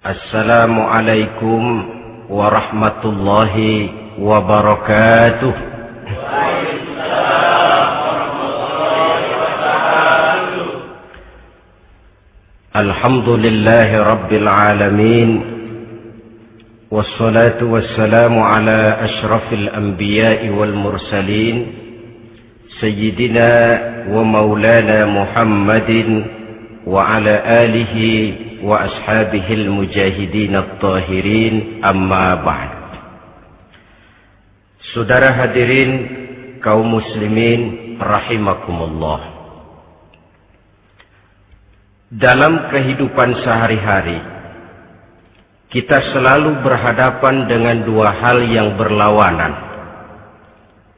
Assalamualaikum warahmatullahi wabarakatuh. Alhamdulillahi rabbil alamin. Wassalatu wassalamu ala ashrafil anbiya'i wal mursalin, Sayyidina wa maulana Muhammadin wa ala alihi wa ashabihil mujahidin at-tahirin, amma ba'd. Saudara hadirin kaum muslimin rahimakumullah. Dalam kehidupan sehari-hari kita selalu berhadapan dengan dua hal yang berlawanan,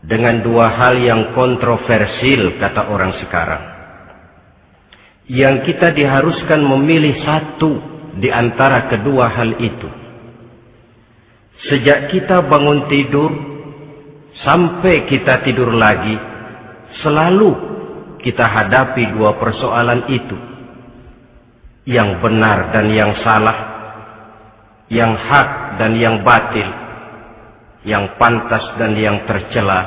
dengan dua hal yang kontroversial kata orang sekarang, yang kita diharuskan memilih satu di antara kedua hal itu. Sejak kita bangun tidur sampai kita tidur lagi, selalu kita hadapi dua persoalan itu, yang benar dan yang salah, yang hak dan yang batil, yang pantas dan yang tercela,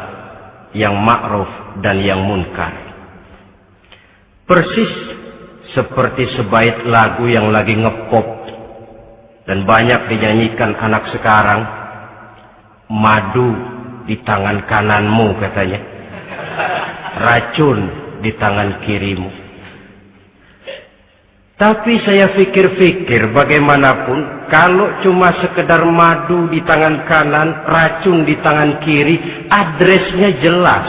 yang ma'ruf dan yang munkar. Persis seperti sebait lagu yang lagi ngepop dan banyak dinyanyikan anak sekarang, madu di tangan kananmu katanya, racun di tangan kirimu. Tapi saya pikir-pikir bagaimanapun, kalau cuma sekedar madu di tangan kanan, racun di tangan kiri, adresnya jelas.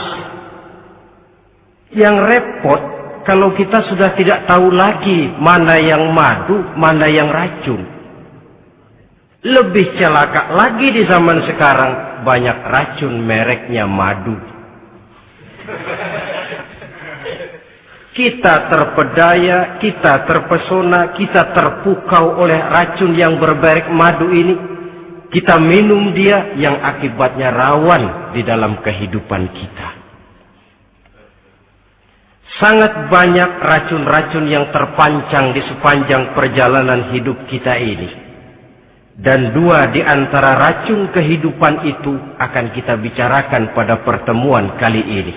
Yang repot kalau kita sudah tidak tahu lagi mana yang madu, mana yang racun. Lebih celaka lagi di zaman sekarang, banyak racun mereknya madu. Kita terpedaya, kita terpesona, kita terpukau oleh racun yang bermerek madu ini. Kita minum dia, yang akibatnya rawan di dalam kehidupan kita. Sangat banyak racun-racun yang terpancang di sepanjang perjalanan hidup kita ini. Dan dua di antara racun kehidupan itu akan kita bicarakan pada pertemuan kali ini,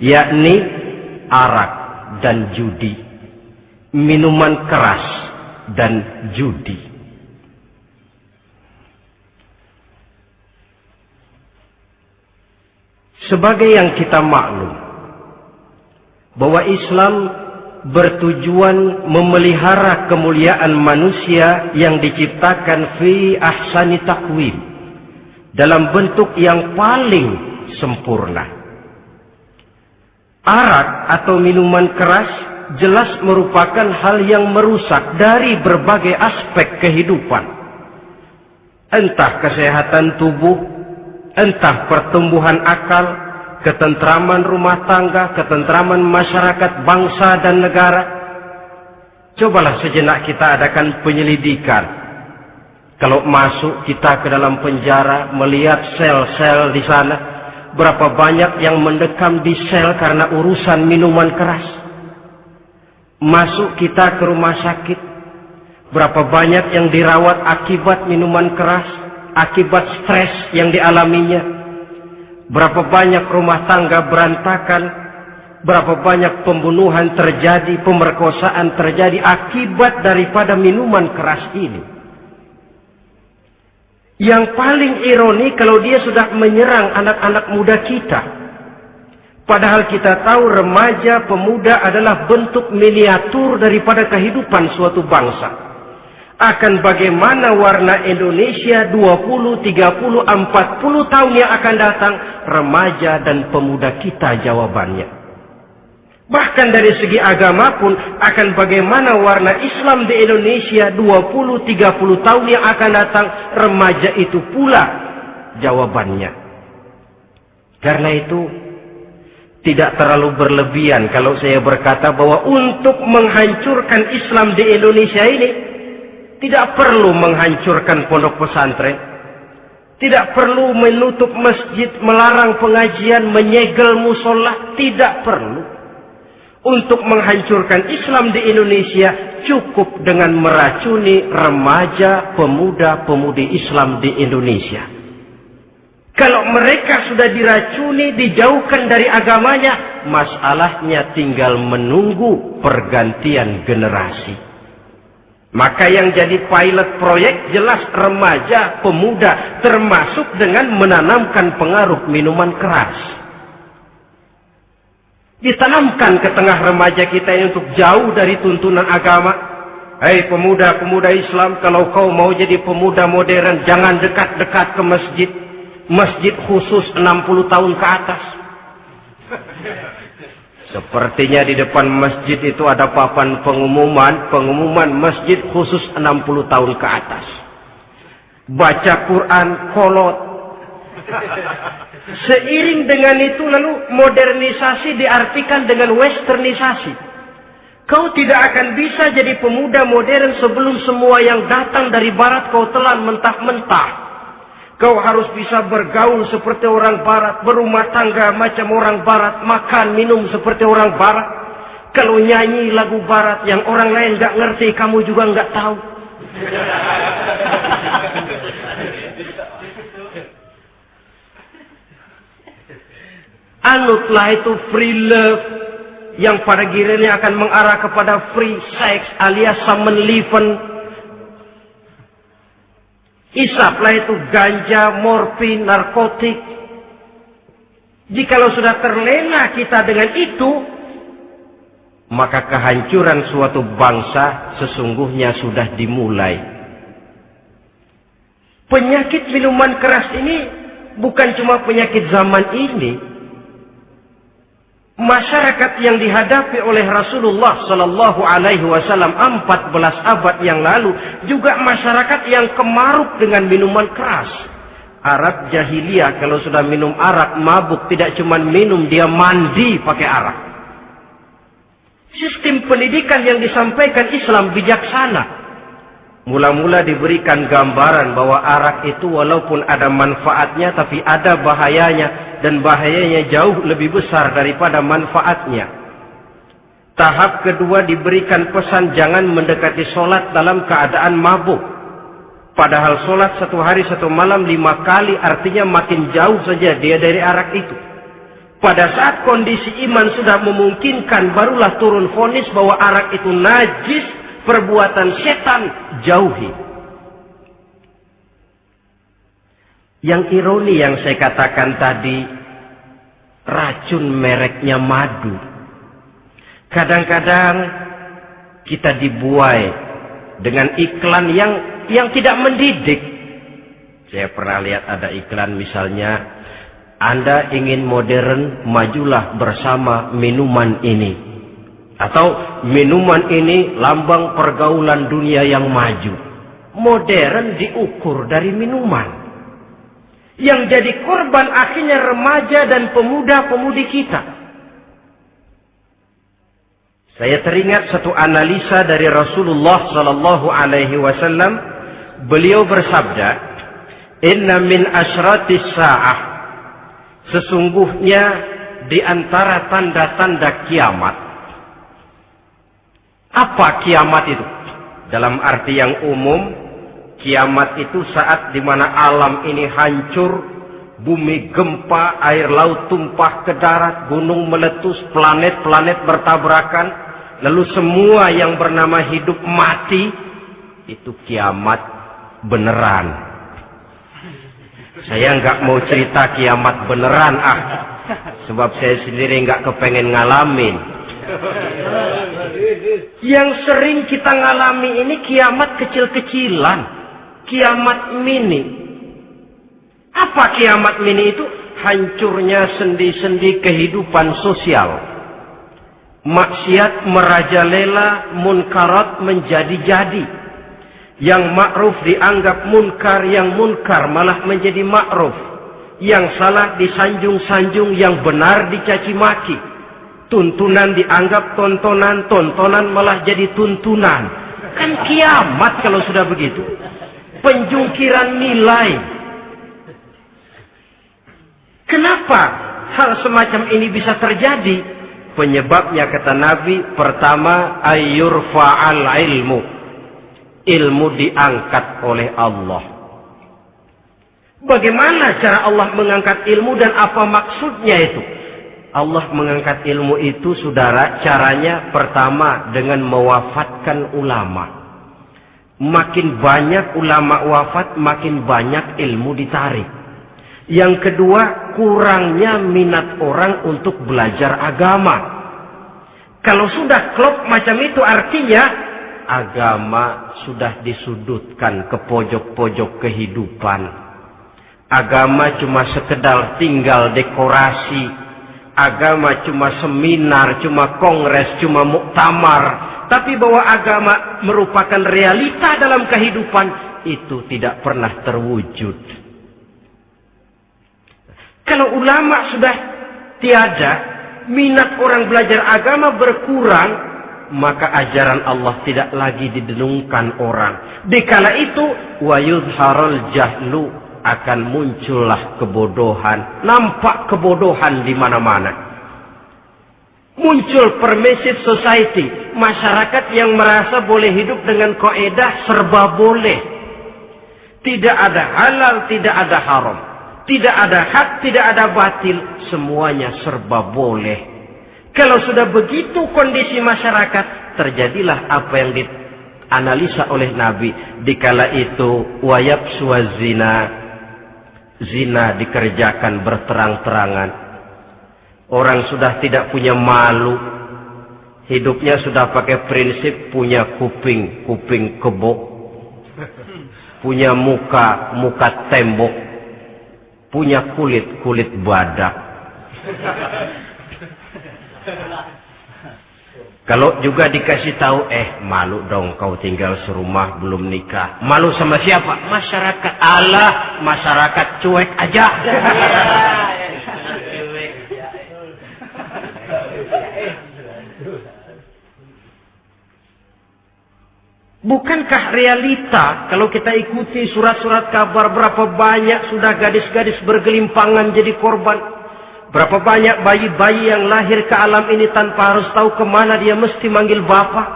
yakni arak dan judi, minuman keras dan judi. Sebagai yang kita maklum bahwa Islam bertujuan memelihara kemuliaan manusia yang diciptakan fi ahsani taqwim, dalam bentuk yang paling sempurna. Arak atau minuman keras jelas merupakan hal yang merusak dari berbagai aspek kehidupan. Entah kesehatan tubuh, entah pertumbuhan akal, ketentraman rumah tangga, ketentraman masyarakat, bangsa dan negara. Cobalah sejenak kita adakan penyelidikan. Kalau masuk kita ke dalam penjara, melihat sel-sel di sana, berapa banyak yang mendekam di sel karena urusan minuman keras. Masuk kita ke rumah sakit, berapa banyak yang dirawat akibat minuman keras, akibat stres yang dialaminya. Berapa banyak rumah tangga berantakan, berapa banyak pembunuhan terjadi, pemerkosaan terjadi akibat daripada minuman keras ini. Yang paling ironi kalau dia sudah menyerang anak-anak muda kita. Padahal kita tahu remaja pemuda adalah bentuk miniatur daripada kehidupan suatu bangsa. Akan bagaimana warna Indonesia 20, 30, 40 tahun yang akan datang, remaja dan pemuda kita jawabannya. Bahkan dari segi agama pun, akan bagaimana warna Islam di Indonesia 20, 30 tahun yang akan datang, remaja itu pula jawabannya. Karena itu tidak terlalu berlebihan kalau saya berkata bahwa untuk menghancurkan Islam di Indonesia ini tidak perlu menghancurkan pondok pesantren, tidak perlu menutup masjid, melarang pengajian, menyegel musola, tidak perlu. Untuk menghancurkan Islam di Indonesia cukup dengan meracuni remaja, pemuda-pemudi Islam di Indonesia. Kalau mereka sudah diracuni, dijauhkan dari agamanya, masalahnya tinggal menunggu pergantian generasi. Maka yang jadi pilot proyek jelas remaja, pemuda, termasuk dengan menanamkan pengaruh minuman keras. Ditanamkan ke tengah remaja kita ini untuk jauh dari tuntunan agama. Hei pemuda-pemuda Islam, kalau kau mau jadi pemuda modern, jangan dekat-dekat ke masjid. Masjid khusus 60 tahun ke atas. Sepertinya di depan masjid itu ada papan pengumuman masjid khusus 60 tahun ke atas. Baca Quran kolot. Seiring dengan itu lalu modernisasi diartikan dengan westernisasi. Kau tidak akan bisa jadi pemuda modern sebelum semua yang datang dari barat kau telan mentah-mentah. Kau harus bisa bergaul seperti orang barat, berumah tangga macam orang barat, makan minum seperti orang barat. Kalau nyanyi lagu barat yang orang lain gak ngerti, kamu juga gak tahu. Anutlah itu free love yang pada gilirannya akan mengarah kepada free sex alias samenleven. Isaplah itu ganja, morfin, narkotik. Jikalau sudah terlena kita dengan itu, maka kehancuran suatu bangsa sesungguhnya sudah dimulai. Penyakit minuman keras ini bukan cuma penyakit zaman ini. Masyarakat yang dihadapi oleh Rasulullah Sallallahu Alaihi Wasallam 14 abad yang lalu juga masyarakat yang kemaruk dengan minuman keras. Arab jahiliyah kalau sudah minum arak mabuk, tidak cuma minum, dia mandi pakai arak. Sistem pendidikan yang disampaikan Islam bijaksana. Mula-mula diberikan gambaran bahwa arak itu walaupun ada manfaatnya tapi ada bahayanya. Dan bahayanya jauh lebih besar daripada manfaatnya. Tahap kedua diberikan pesan jangan mendekati sholat dalam keadaan mabuk. Padahal sholat 1 hari 1 malam 5 kali artinya makin jauh saja dia dari arak itu. Pada saat kondisi iman sudah memungkinkan barulah turun vonis bahwa arak itu najis, perbuatan setan, jauhi. Yang ironi yang saya katakan tadi, racun mereknya madu. Kadang-kadang kita dibuai dengan iklan yang tidak mendidik. Saya pernah lihat ada iklan misalnya, Anda ingin modern, majulah bersama minuman ini. Atau minuman ini lambang pergaulan dunia yang maju. Modern diukur dari minuman. Yang jadi korban akhirnya remaja dan pemuda-pemudi kita. Saya teringat satu analisa dari Rasulullah Sallallahu Alaihi Wasallam. Beliau bersabda, Inna min asyratis sa'ah. Sesungguhnya di antara tanda-tanda kiamat. Apa kiamat itu? Dalam arti yang umum, kiamat itu saat di mana alam ini hancur, bumi gempa, air laut tumpah ke darat, gunung meletus, planet-planet bertabrakan, lalu semua yang bernama hidup mati. Itu kiamat beneran. Saya nggak mau cerita kiamat beneran, sebab saya sendiri nggak kepengen ngalamin. Yang sering kita ngalami ini kiamat kecil-kecilan, kiamat mini. Apa kiamat mini itu? Hancurnya sendi-sendi kehidupan sosial. Maksiat merajalela, munkarat menjadi-jadi. Yang ma'ruf dianggap munkar, yang munkar malah menjadi ma'ruf. Yang salah disanjung-sanjung, yang benar dicaci maki. Tuntunan dianggap tontonan, tontonan malah jadi tuntunan. Kan kiamat kalau sudah begitu. Penjungkiran nilai. Kenapa hal semacam ini bisa terjadi? Penyebabnya kata Nabi, pertama ayyurfa'al ilmu. Ilmu diangkat oleh Allah. Bagaimana cara Allah mengangkat ilmu dan apa maksudnya itu? Allah mengangkat ilmu itu, saudara, caranya pertama dengan mewafatkan ulama. Makin banyak ulama wafat, makin banyak ilmu ditarik. Yang kedua, kurangnya minat orang untuk belajar agama. Kalau sudah klop macam itu, artinya agama sudah disudutkan ke pojok-pojok kehidupan. Agama cuma sekedar tinggal dekorasi. Agama cuma seminar, cuma kongres, cuma muktamar. Tapi bahwa agama merupakan realita dalam kehidupan, itu tidak pernah terwujud. Kalau ulama sudah tiada, minat orang belajar agama berkurang, maka ajaran Allah tidak lagi didenungkan orang. Dikala itu, wa yuzharul jahlu, akan muncullah kebodohan. Nampak kebodohan di mana-mana. Muncul permissive society, masyarakat yang merasa boleh hidup dengan kaidah serba boleh. Tidak ada halal, tidak ada haram. Tidak ada hak, tidak ada batil. Semuanya serba boleh. Kalau sudah begitu kondisi masyarakat, terjadilah apa yang dianalisa oleh Nabi. Dikala itu, wayabsu zina. Zina dikerjakan berterang-terangan. Orang sudah tidak punya malu. Hidupnya sudah pakai prinsip punya kuping, kuping kebo. Punya muka, muka tembok. Punya kulit, kulit badak. Kalau juga dikasih tahu, malu dong kau tinggal serumah belum nikah. Malu sama siapa? Masyarakat. Allah, masyarakat cuek aja. Bukankah realita kalau kita ikuti surat-surat kabar, berapa banyak sudah gadis-gadis bergelimpangan jadi korban? Berapa banyak bayi-bayi yang lahir ke alam ini tanpa harus tahu kemana dia mesti manggil bapak.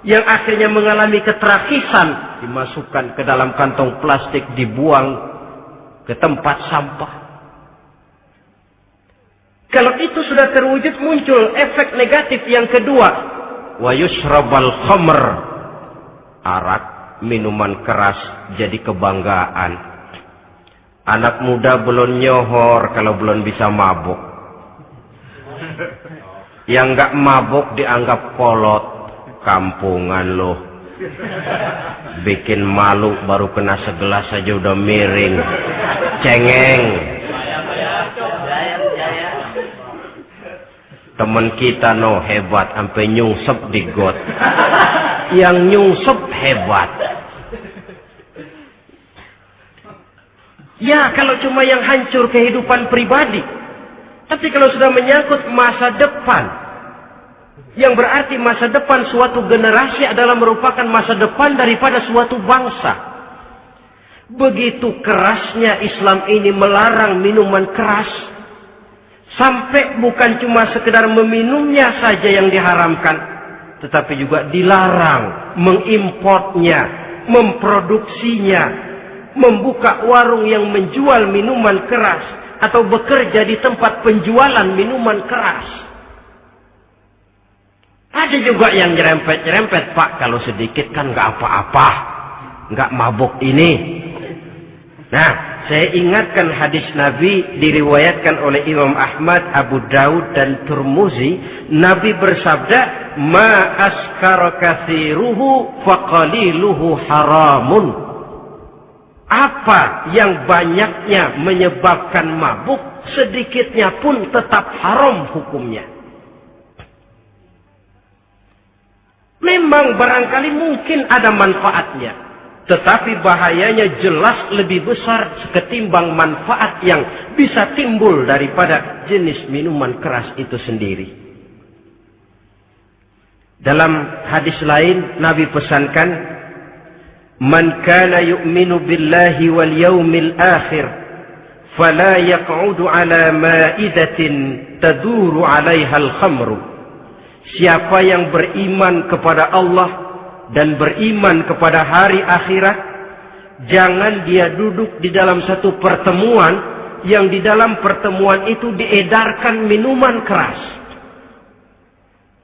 Yang akhirnya mengalami keterakisan, dimasukkan ke dalam kantong plastik, dibuang ke tempat sampah. Kalau itu sudah terwujud, muncul efek negatif yang kedua. Wa yushrabal khamr. Arak, minuman keras jadi kebanggaan. Anak muda belum nyohor kalau belum bisa mabuk. Yang enggak mabuk dianggap kolot. Kampungan loh. Bikin malu baru kena segelas saja udah miring. Cengeng. Temen kita hebat sampai nyungsep di got. Yang nyungsep hebat. Ya, kalau cuma yang hancur kehidupan pribadi. Tapi kalau sudah menyangkut masa depan, yang berarti masa depan suatu generasi adalah merupakan masa depan daripada suatu bangsa. Begitu kerasnya Islam ini melarang minuman keras. Sampai bukan cuma sekedar meminumnya saja yang diharamkan, tetapi juga dilarang mengimportnya, memproduksinya, membuka warung yang menjual minuman keras, atau bekerja di tempat penjualan minuman keras. Ada juga yang nyerempet-nyerempet, Pak, kalau sedikit kan nggak apa-apa, nggak mabuk ini. Nah, saya ingatkan hadis Nabi diriwayatkan oleh Imam Ahmad, Abu Daud dan Turmuzi. Nabi bersabda, "Ma askara katsiruhu faqaliluhu haramun." Apa yang banyaknya menyebabkan mabuk, sedikitnya pun tetap haram hukumnya. Memang barangkali mungkin ada manfaatnya, tetapi bahayanya jelas lebih besar ketimbang manfaat yang bisa timbul daripada jenis minuman keras itu sendiri. Dalam hadis lain, Nabi pesankan, "Man kana yu'minu billahi wal yaumil akhir, fala yaq'udu ala ma'idatin taduru 'alaiha al-khamru. Siapa yang beriman kepada Allah dan beriman kepada hari akhirat, jangan dia duduk di dalam satu pertemuan yang di dalam pertemuan itu diedarkan minuman keras.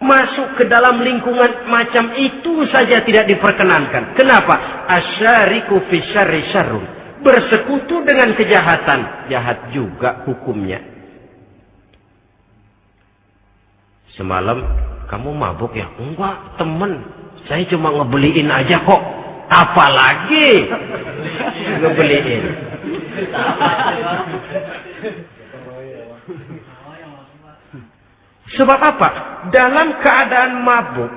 Masuk ke dalam lingkungan macam itu saja tidak diperkenankan. Kenapa? Asyariku fi syarri syarrun. Bersekutu dengan kejahatan, jahat juga hukumnya. Semalam kamu mabuk ya? Enggak, temen. Saya cuma ngebeliin aja kok. Apalagi ngebeliin. Sebab apa? Dalam keadaan mabuk,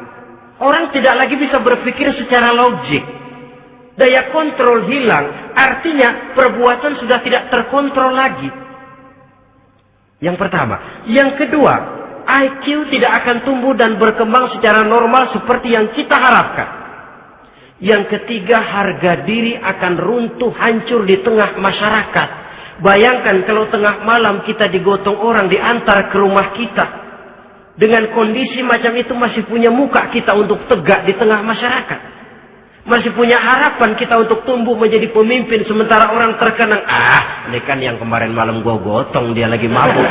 orang tidak lagi bisa berpikir secara logik. Daya kontrol hilang. Artinya perbuatan sudah tidak terkontrol lagi. Yang pertama. Yang kedua, IQ tidak akan tumbuh dan berkembang secara normal seperti yang kita harapkan. Yang ketiga, harga diri akan runtuh hancur di tengah masyarakat. Bayangkan kalau tengah malam kita digotong orang diantar ke rumah kita. Dengan kondisi macam itu masih punya muka kita untuk tegak di tengah masyarakat. Masih punya harapan kita untuk tumbuh menjadi pemimpin sementara orang terkenang. Ini kan yang kemarin malam gua gotong, dia lagi mabuk.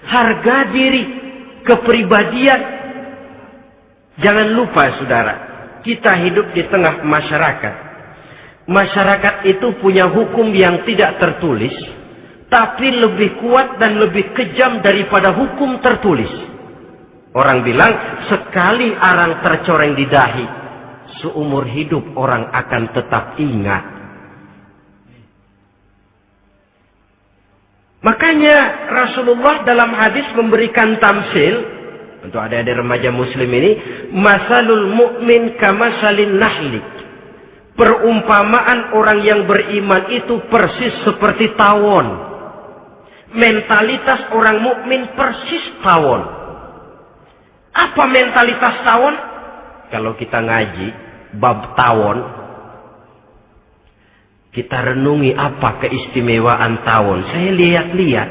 Harga diri, kepribadian. Jangan lupa saudara, kita hidup di tengah masyarakat. Masyarakat itu punya hukum yang tidak tertulis, tapi lebih kuat dan lebih kejam daripada hukum tertulis. Orang bilang, sekali arang tercoreng di dahi, seumur hidup orang akan tetap ingat. Makanya Rasulullah dalam hadis memberikan tamsil untuk adik-adik remaja muslim ini, masalul mu'min kamasalin nahli. Perumpamaan orang yang beriman itu persis seperti tawon. Mentalitas orang mukmin persis tawon. Apa mentalitas tawon? Kalau kita ngaji bab tawon, kita renungi apa keistimewaan tawon. Saya lihat-lihat,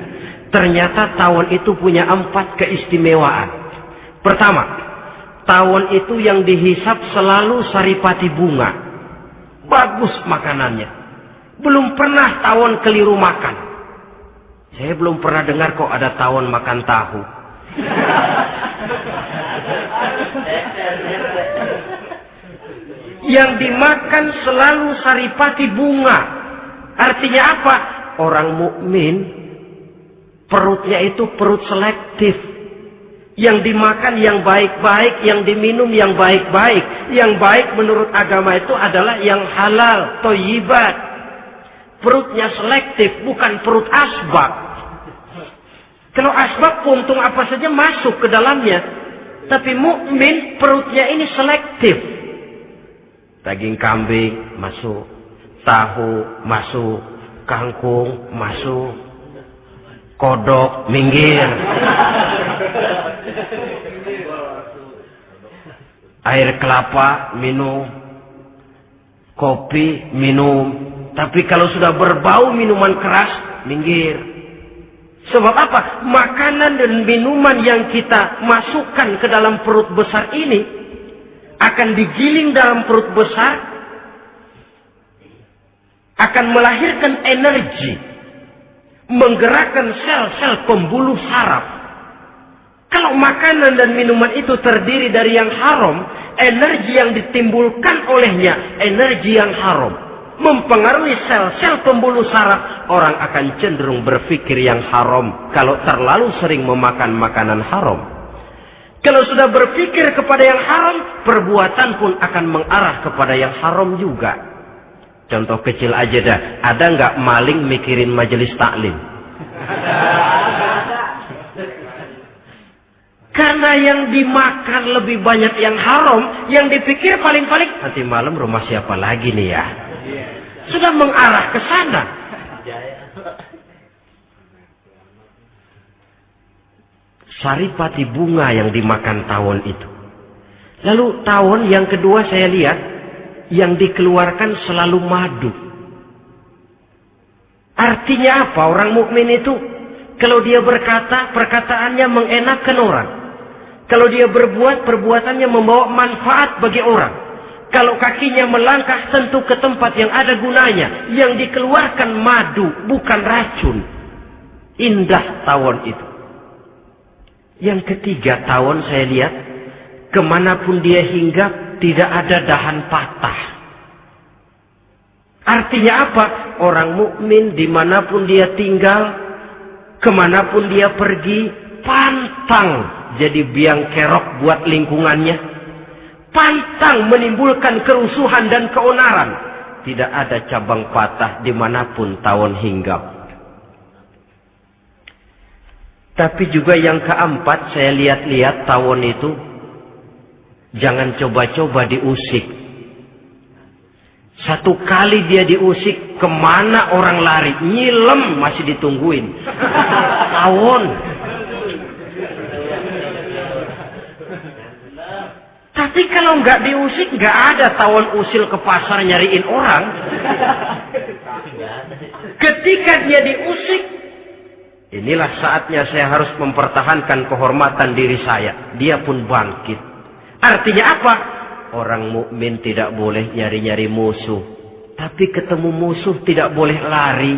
ternyata tawon itu punya 4 keistimewaan. Pertama, tawon itu yang dihisap selalu saripati bunga. Bagus makanannya. Belum pernah tawon keliru makan. Saya belum pernah dengar kok ada tawon makan tahu. Yang dimakan selalu saripati bunga. Artinya apa? Orang mukmin perutnya itu perut selektif. Yang dimakan yang baik-baik, yang diminum yang baik-baik. Yang baik menurut agama itu adalah yang halal, thayyibat. Perutnya selektif, bukan perut asbab. Kalau asbab puntung apa saja masuk ke dalamnya. Tapi mukmin perutnya ini selektif. Daging kambing masuk, tahu masuk, kangkung masuk, kodok minggir. Air kelapa minum, kopi minum. Tapi kalau sudah berbau minuman keras, minggir. Sebab apa? Makanan dan minuman yang kita masukkan ke dalam perut besar ini akan digiling dalam perut besar, akan melahirkan energi, menggerakkan sel-sel pembuluh saraf. Kalau makanan dan minuman itu terdiri dari yang haram, energi yang ditimbulkan olehnya energi yang haram, mempengaruhi sel-sel pembuluh saraf. Orang akan cenderung berpikir yang haram kalau terlalu sering memakan makanan haram. Kalau sudah berpikir kepada yang haram, perbuatan pun akan mengarah kepada yang haram juga. Contoh kecil aja dah, ada nggak maling mikirin majelis taklim? Karena yang dimakan lebih banyak yang haram, yang dipikir paling-paling nanti malam rumah siapa lagi nih ya? Sudah mengarah ke sana. Saripati bunga yang dimakan tawon itu. Lalu tawon yang kedua saya lihat, yang dikeluarkan selalu madu. Artinya apa orang mukmin itu? Kalau dia berkata, perkataannya mengenakan orang. Kalau dia berbuat, perbuatannya membawa manfaat bagi orang. Kalau kakinya melangkah tentu ke tempat yang ada gunanya. Yang dikeluarkan madu, bukan racun. Indah tawon itu. Yang ketiga, tawon saya lihat, kemanapun dia hinggap, tidak ada dahan patah. Artinya apa? Orang mukmin dimanapun dia tinggal, kemanapun dia pergi, pantang jadi biang kerok buat lingkungannya. Pantang menimbulkan kerusuhan dan keonaran. Tidak ada cabang patah dimanapun tawon hinggap. Tapi juga yang keempat, saya lihat-lihat tawon itu, jangan coba-coba diusik. Satu kali dia diusik, kemana orang lari? Nyilem masih ditungguin. Tawon. Tapi kalau nggak diusik, nggak ada tawon usil ke pasar nyariin orang. Ketika dia diusik, inilah saatnya saya harus mempertahankan kehormatan diri saya. Dia pun bangkit. Artinya apa? Orang mukmin tidak boleh nyari-nyari musuh. Tapi ketemu musuh tidak boleh lari.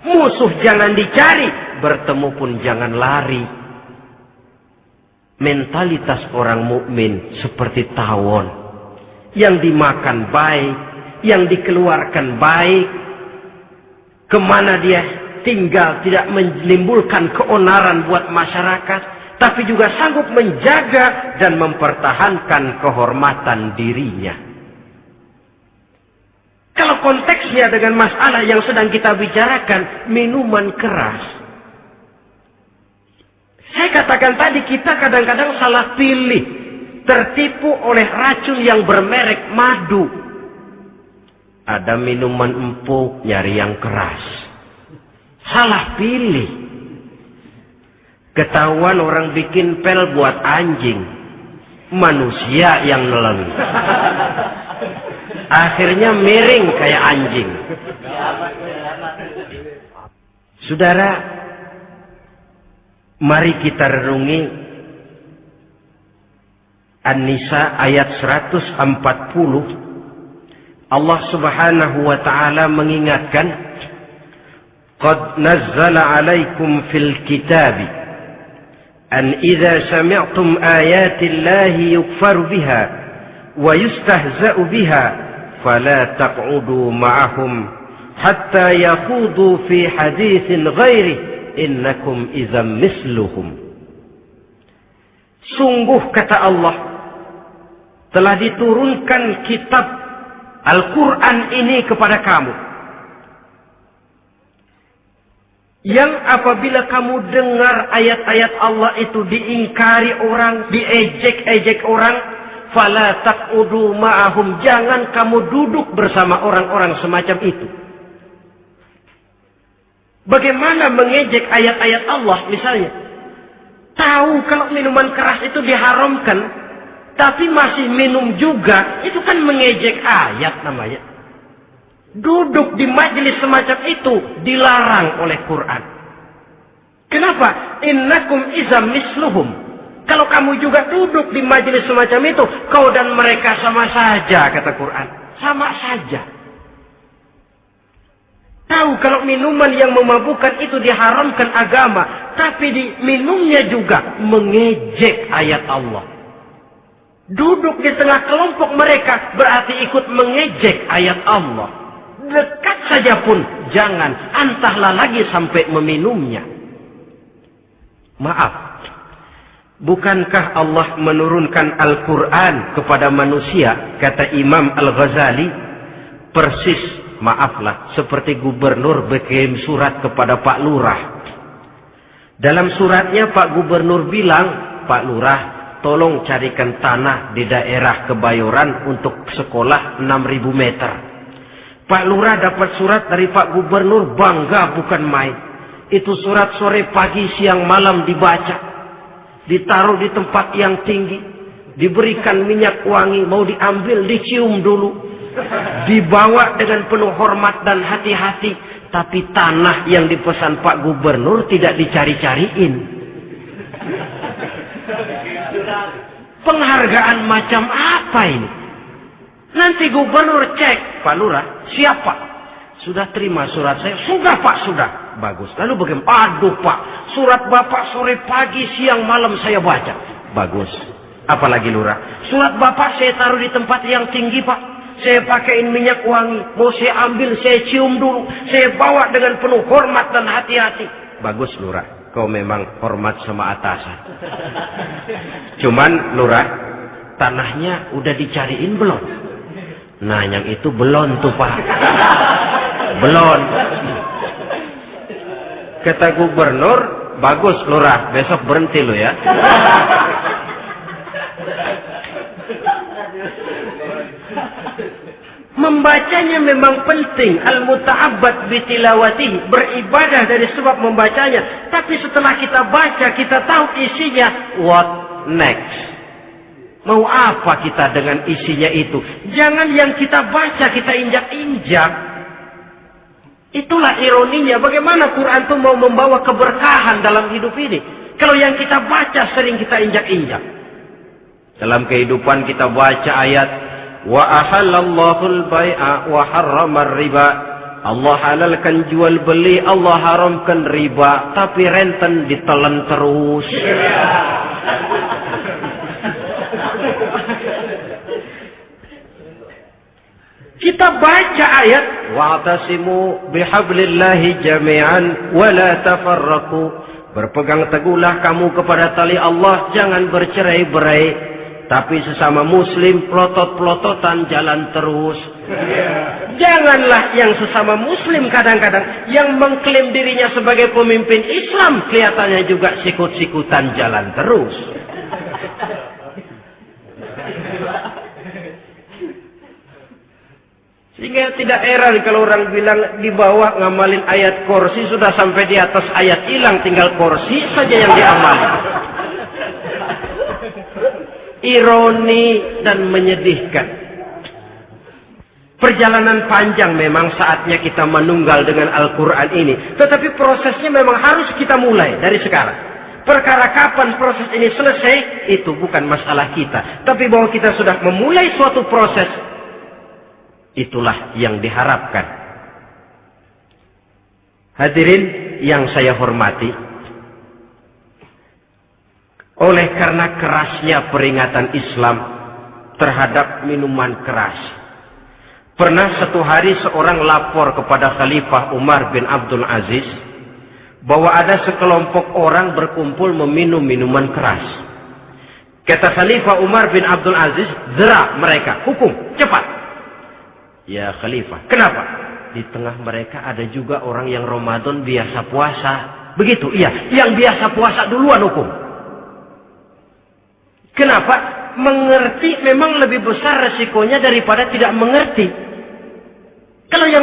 Musuh jangan dicari, bertemu pun jangan lari. Mentalitas orang mukmin seperti tawon. Yang dimakan baik, yang dikeluarkan baik. Kemana dia tinggal tidak menimbulkan keonaran buat masyarakat. Tapi juga sanggup menjaga dan mempertahankan kehormatan dirinya. Kalau konteksnya dengan masalah yang sedang kita bicarakan, minuman keras. Saya katakan tadi, kita kadang-kadang salah pilih. Tertipu oleh racun yang bermerek madu. Ada minuman empuk, nyari yang keras. Salah pilih. Ketahuan orang bikin pel buat anjing. Manusia yang nelen. Akhirnya miring kayak anjing. Saudara, mari kita renungi An-Nisa ayat 140. Allah Subhanahu wa ta'ala mengingatkan, "Qad nazzala 'alaikum fil kitabi an idza sami'tum ayati Allahi yukfaru biha wa yustahza'u biha fala taq'udu ma'ahum hatta yakhudu fi haditsin ghairi innakum idzam misluhum." Sungguh kata Allah, telah diturunkan kitab Al-Quran ini kepada kamu, yang apabila kamu dengar ayat-ayat Allah itu diingkari orang, diejek-ejek orang, fala taq'udu ma'ahum, jangan kamu duduk bersama orang-orang semacam itu. Bagaimana mengejek ayat-ayat Allah misalnya? Tahu kalau minuman keras itu diharamkan, tapi masih minum juga, itu kan mengejek ayat namanya. Duduk di majelis semacam itu dilarang oleh Quran. Kenapa? Innakum izam misluhum. Kalau kamu juga duduk di majelis semacam itu, kau dan mereka sama saja, kata Quran. Sama saja. Tahu kalau minuman yang memabukkan itu diharamkan agama, tapi diminumnya juga mengejek ayat Allah. Duduk di tengah kelompok mereka berarti ikut mengejek ayat Allah. Dekat saja pun jangan, entahlah lagi sampai meminumnya. Maaf, bukankah Allah menurunkan Al-Quran kepada manusia, kata Imam Al-Ghazali, persis, maaflah, seperti gubernur berkirim surat kepada Pak Lurah. Dalam suratnya Pak Gubernur bilang, Pak Lurah, tolong carikan tanah di daerah Kebayoran untuk sekolah 6.000 meter. Pak Lurah dapat surat dari Pak Gubernur, bangga bukan main. Itu surat sore, pagi, siang, malam dibaca. Ditaruh di tempat yang tinggi. Diberikan minyak wangi, mau diambil, dicium dulu. Dibawa dengan penuh hormat dan hati-hati. Tapi tanah yang dipesan Pak Gubernur tidak dicari-cariin. Penghargaan macam apa ini? Nanti gubernur cek, Pak Lurah, siapa? Sudah terima surat saya? Sudah Pak, sudah. Bagus. Lalu bagaimana? Aduh Pak, surat Bapak sore pagi siang malam saya baca. Bagus. Apalagi Lurah? Surat Bapak saya taruh di tempat yang tinggi Pak. Saya pakaiin minyak wangi. Mau saya ambil, saya cium dulu. Saya bawa dengan penuh hormat dan hati-hati. Bagus Lurah. Kau memang hormat sama atasan. Cuman Lurah, tanahnya udah dicariin belum? Nah yang itu belum tuh Pak. Belum. Kata gubernur, bagus Lurah, besok berhenti lo ya. Membacanya memang penting. Al-muta'abbad bitilawatihi, beribadah dari sebab membacanya. Tapi setelah kita baca, kita tahu isinya. What next? Mau apa kita dengan isinya itu? Jangan yang kita baca kita injak-injak. Itulah ironinya. Bagaimana Quran itu mau membawa keberkahan dalam hidup ini? Kalau yang kita baca sering kita injak-injak. Dalam kehidupan kita baca ayat wa ahallallahu al-bai'a wa harrama riba. Allah halalkan jual beli, Allah haramkan riba, tapi renten ditelan terus. Kita baca ayat wa'tasimu bihablillahi jami'an wa la tafarraqu. Berpegang teguhlah kamu kepada tali Allah, jangan bercerai-berai. Tapi sesama muslim pelotot-pelototan jalan terus. Janganlah yang sesama muslim kadang-kadang yang mengklaim dirinya sebagai pemimpin Islam kelihatannya juga sikut-sikutan jalan terus. Sehingga tidak heran kalau orang bilang di bawah ngamalin ayat kursi sudah sampai di atas ayat hilang, tinggal kursi saja yang diamali. Ironi dan menyedihkan. Perjalanan panjang memang saatnya kita menunggal dengan Al-Quran ini. Tetapi prosesnya memang harus kita mulai dari sekarang. Perkara kapan proses ini selesai, itu bukan masalah kita. Tapi bahwa kita sudah memulai suatu proses, itulah yang diharapkan. Hadirin yang saya hormati, oleh karena kerasnya peringatan Islam terhadap minuman keras, pernah satu hari seorang lapor kepada Khalifah Umar bin Abdul Aziz bahwa ada sekelompok orang berkumpul meminum minuman keras. Kata Khalifah Umar bin Abdul Aziz, zera mereka, hukum, cepat. Ya Khalifah, kenapa? Di tengah mereka ada juga orang yang Ramadan biasa puasa. Begitu, iya. Yang biasa puasa duluan hukum. Kenapa? Mengerti memang lebih besar resikonya daripada tidak mengerti. Kalau yang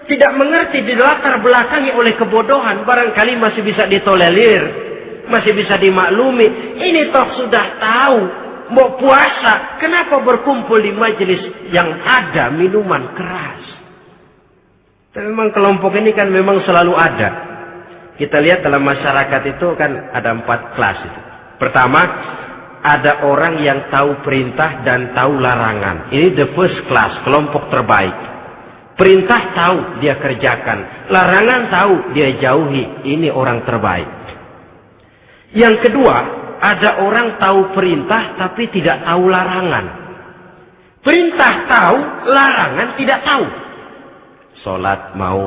tidak mengerti dilatar belakangi oleh kebodohan, barangkali masih bisa ditolerir, masih bisa dimaklumi. Ini toh sudah tahu mau puasa, kenapa berkumpul di majelis yang ada minuman keras? Tapi memang kelompok ini kan memang selalu ada. Kita lihat dalam masyarakat itu kan ada 4 kelas itu. Pertama, ada orang yang tahu perintah dan tahu larangan. Ini the first class, kelompok terbaik. Perintah tahu dia kerjakan, larangan tahu dia jauhi. Ini orang terbaik. Yang kedua, ada orang tahu perintah tapi tidak tahu larangan. Perintah tahu, larangan tidak tahu. Sholat mau,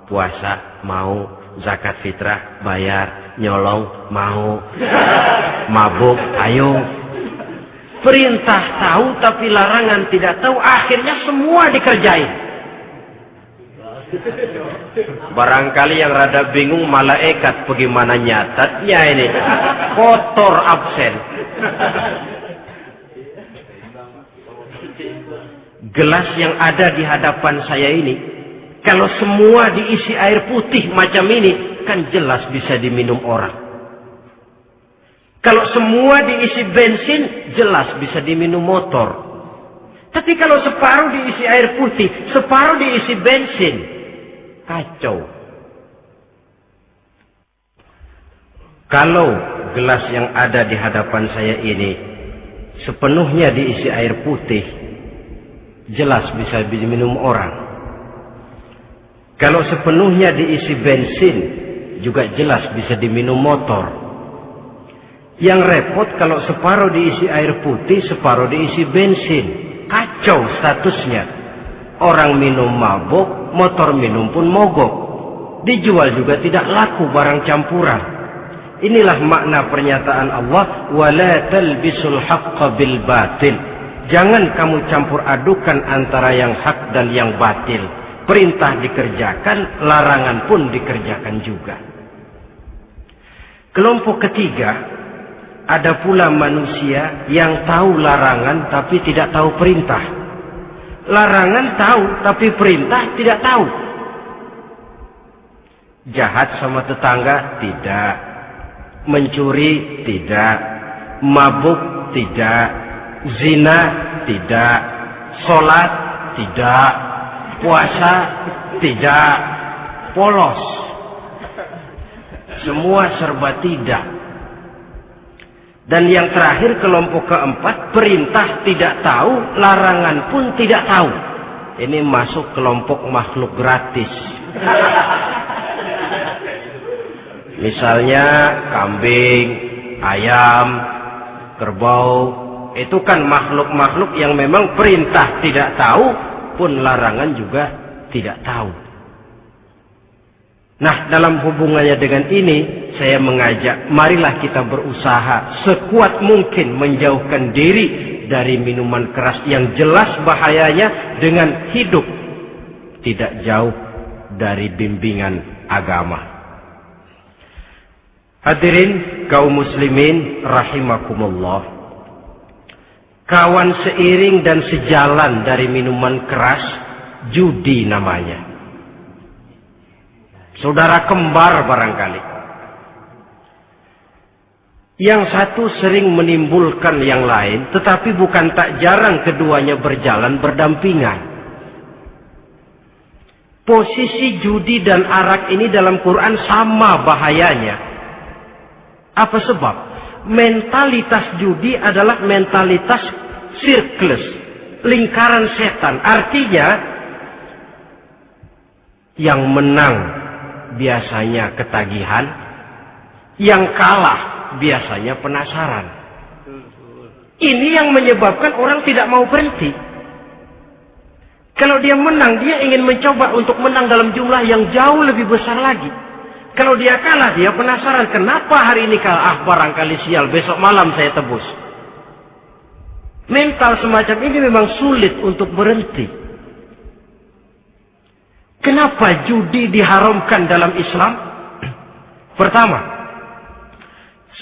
puasa mau, zakat fitrah bayar, nyolong mau, mabuk ayo. Perintah tahu tapi larangan tidak tahu, akhirnya semua dikerjain. Barangkali yang rada bingung malaikat bagaimana nyatatnya ini, kotor absen. Gelas yang ada di hadapan saya ini, kalau semua diisi air putih macam ini, kan jelas bisa diminum orang. Kalau semua diisi bensin, jelas bisa diminum motor. Tapi kalau separuh diisi air putih, separuh diisi bensin, Kacau. Kalau gelas yang ada di hadapan saya ini sepenuhnya diisi air putih, jelas bisa diminum orang. Kalau sepenuhnya diisi bensin, juga jelas bisa diminum motor. Yang repot kalau separuh diisi air putih, separuh diisi bensin. Kacau statusnya. Orang minum mabuk, motor minum pun mogok. Dijual juga tidak laku barang campuran. Inilah makna pernyataan Allah, wala talbisul haqqa bil batil. Jangan kamu campur adukan antara yang hak dan yang batil. Perintah dikerjakan, larangan pun dikerjakan juga. Kelompok ketiga, ada pula manusia yang tahu larangan tapi tidak tahu perintah. Larangan tahu tapi perintah tidak tahu. Jahat sama tetangga tidak, mencuri tidak, mabuk tidak, zina tidak, sholat tidak, puasa tidak, polos. Semua serba tidak. Dan yang terakhir, kelompok keempat, perintah tidak tahu, larangan pun tidak tahu. Ini masuk kelompok makhluk gratis. Misalnya kambing, ayam, kerbau, itu kan makhluk-makhluk yang memang perintah tidak tahu, pun larangan juga tidak tahu. Nah, dalam hubungannya dengan ini, saya mengajak, marilah kita berusaha sekuat mungkin menjauhkan diri dari minuman keras yang jelas bahayanya dengan hidup tidak jauh dari bimbingan agama. Hadirin kaum muslimin rahimakumullah. Kawan seiring dan sejalan dari minuman keras, judi namanya. Saudara kembar barangkali. Yang satu sering menimbulkan yang lain, tetapi bukan tak jarang keduanya berjalan berdampingan. Posisi judi dan arak ini dalam Quran sama bahayanya. Apa sebab? Mentalitas judi adalah mentalitas sirklus, lingkaran setan. Artinya, yang menang biasanya ketagihan, yang kalah biasanya penasaran. Ini yang menyebabkan orang tidak mau berhenti. Kalau dia menang, dia ingin mencoba untuk menang dalam jumlah yang jauh lebih besar lagi. Kalau dia kalah, dia penasaran, kenapa hari ini kalah? Barangkali sial, besok malam saya tebus. Mental semacam ini memang sulit untuk berhenti. Kenapa judi diharamkan dalam Islam? Pertama,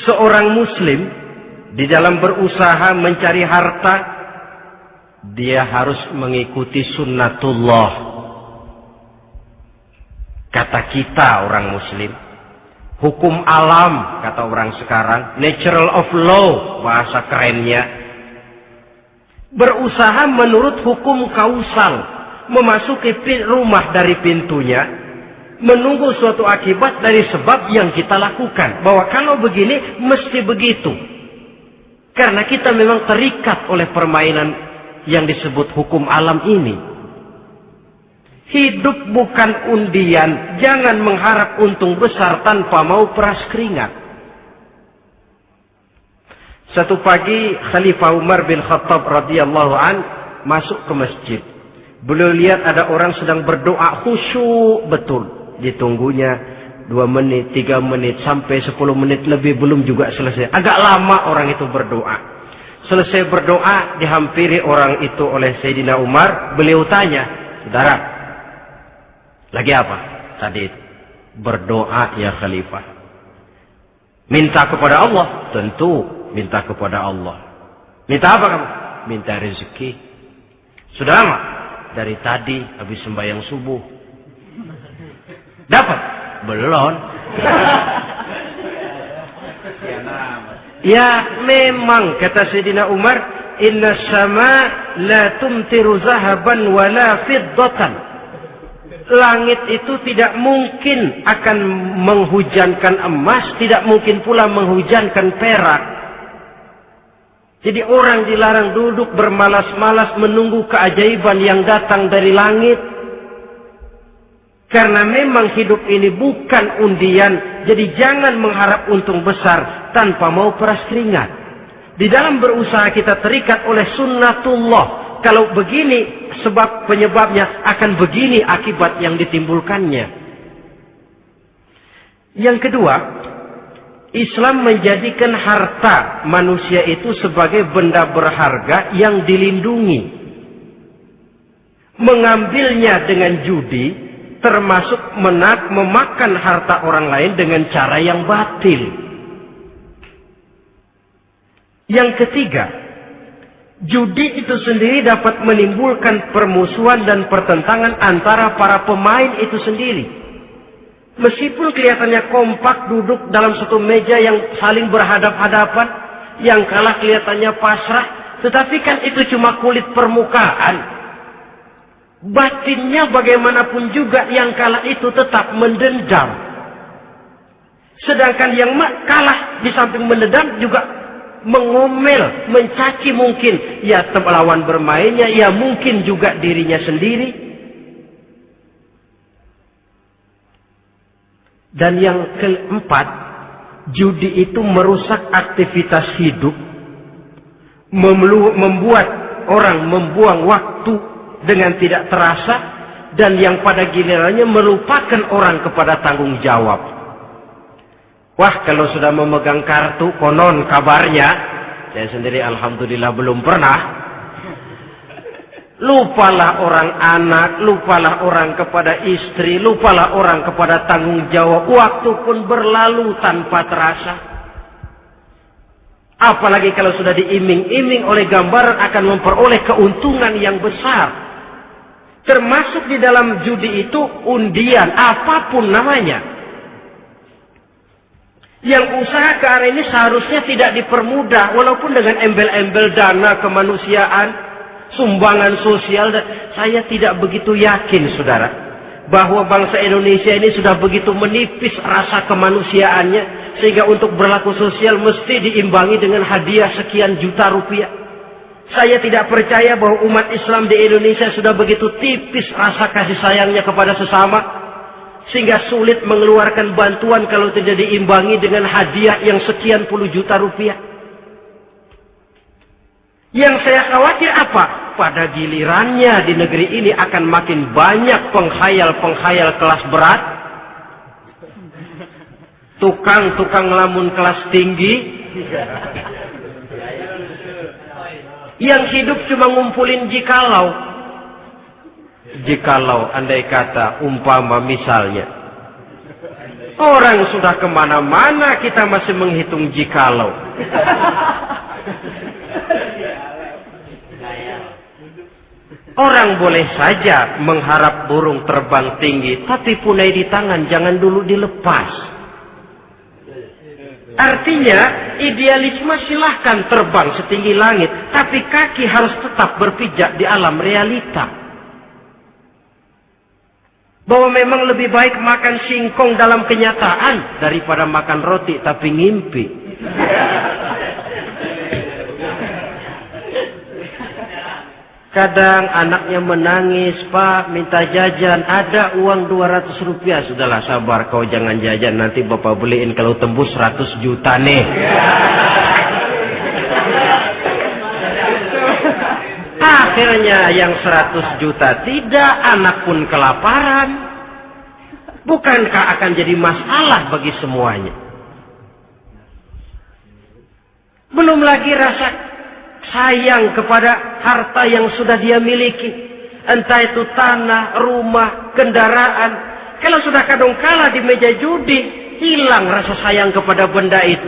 seorang muslim di dalam berusaha mencari harta, dia harus mengikuti sunnatullah. Kata kita orang muslim, hukum alam kata orang sekarang, natural of law bahasa kerennya. Berusaha menurut hukum kausal, memasuki rumah dari pintunya, menunggu suatu akibat dari sebab yang kita lakukan. Bahwa kalau begini, mesti begitu. Karena kita memang terikat oleh permainan yang disebut hukum alam ini. Hidup bukan undian. Jangan mengharap untung besar tanpa mau peras keringat. Satu pagi, Khalifah Umar bin Khattab radhiyallahu an masuk ke masjid. Beliau lihat ada orang sedang berdoa khusyuk betul. Ditunggunya 2 menit, 3 menit, sampai 10 menit lebih belum juga selesai. Agak lama orang itu berdoa. Selesai berdoa, dihampiri orang itu oleh Sayyidina Umar. Beliau tanya, saudara, lagi apa? Tadi berdoa ya Khalifah. Minta kepada Allah? Tentu minta kepada Allah. Minta apa kamu? Minta rezeki. Sudah lama? Dari tadi habis sembahyang subuh. Dapat? Belum. Ya memang kata Sayyidina Umar, inna sama la tumtiru zahaban wala fiddatan. Langit itu tidak mungkin akan menghujankan emas, tidak mungkin pula menghujankan perak. Jadi orang dilarang duduk bermalas-malas menunggu keajaiban yang datang dari langit. Karena memang hidup ini bukan undian, jadi jangan mengharap untung besar tanpa mau peras keringat. Di dalam berusaha kita terikat oleh sunnatullah. Kalau begini sebab penyebabnya, akan begini akibat yang ditimbulkannya. Yang kedua, Islam menjadikan harta manusia itu sebagai benda berharga yang dilindungi. Mengambilnya dengan judi termasuk memakan harta orang lain dengan cara yang batil. Yang ketiga, judi itu sendiri dapat menimbulkan permusuhan dan pertentangan antara para pemain itu sendiri. Meskipun kelihatannya kompak duduk dalam satu meja yang saling berhadap-hadapan, yang kalah kelihatannya pasrah, tetapi kan itu cuma kulit permukaan. Batinnya bagaimanapun juga yang kalah itu tetap mendendam. Sedangkan yang kalah di samping mendendam juga mengomel, mencaci mungkin ya lawan bermainnya, ya mungkin juga dirinya sendiri. Dan yang keempat, judi itu merusak aktivitas hidup, membuat orang membuang waktu dengan tidak terasa, dan yang pada gilirannya melupakan orang kepada tanggung jawab. Wah, kalau sudah memegang kartu, konon kabarnya, saya sendiri alhamdulillah belum pernah, lupalah orang anak, lupalah orang kepada istri, lupalah orang kepada tanggung jawab. Waktu pun berlalu tanpa terasa. Apalagi kalau sudah diiming-iming oleh gambaran akan memperoleh keuntungan yang besar. Termasuk di dalam judi itu undian, apapun namanya. Yang usaha ke arah ini seharusnya tidak dipermudah, walaupun dengan embel-embel dana kemanusiaan, sumbangan sosial. Dan saya tidak begitu yakin, saudara, bahwa bangsa Indonesia ini sudah begitu menipis rasa kemanusiaannya, sehingga untuk berlaku sosial mesti diimbangi dengan hadiah sekian juta rupiah. Saya tidak percaya bahwa umat Islam di Indonesia sudah begitu tipis rasa kasih sayangnya kepada sesama, sehingga sulit mengeluarkan bantuan kalau tidak diimbangi dengan hadiah yang sekian puluh juta rupiah. Yang saya khawatir apa? Pada gilirannya di negeri ini akan makin banyak penghayal-penghayal kelas berat, tukang-tukang lamun kelas tinggi, yang hidup cuma ngumpulin jikalau. Jikalau, andai kata, umpama misalnya, orang sudah kemana-mana kita masih menghitung jikalau. Orang boleh saja mengharap burung terbang tinggi, tapi punai di tangan jangan dulu dilepas. Artinya, idealisme silahkan terbang setinggi langit, tapi kaki harus tetap berpijak di alam realita. Bahwa memang lebih baik makan singkong dalam kenyataan daripada makan roti tapi ngimpi. Kadang anaknya menangis, Pak minta jajan, ada uang 200 rupiah. Sudahlah sabar, kau jangan jajan, nanti bapak beliin kalau tembus 100 juta nih. Akhirnya yang 100 juta tidak, anak pun kelaparan. Bukankah akan jadi masalah bagi semuanya? Belum lagi rasa sayang kepada harta yang sudah dia miliki. Entah itu tanah, rumah, kendaraan. Kalau sudah kadangkala di meja judi, hilang rasa sayang kepada benda itu.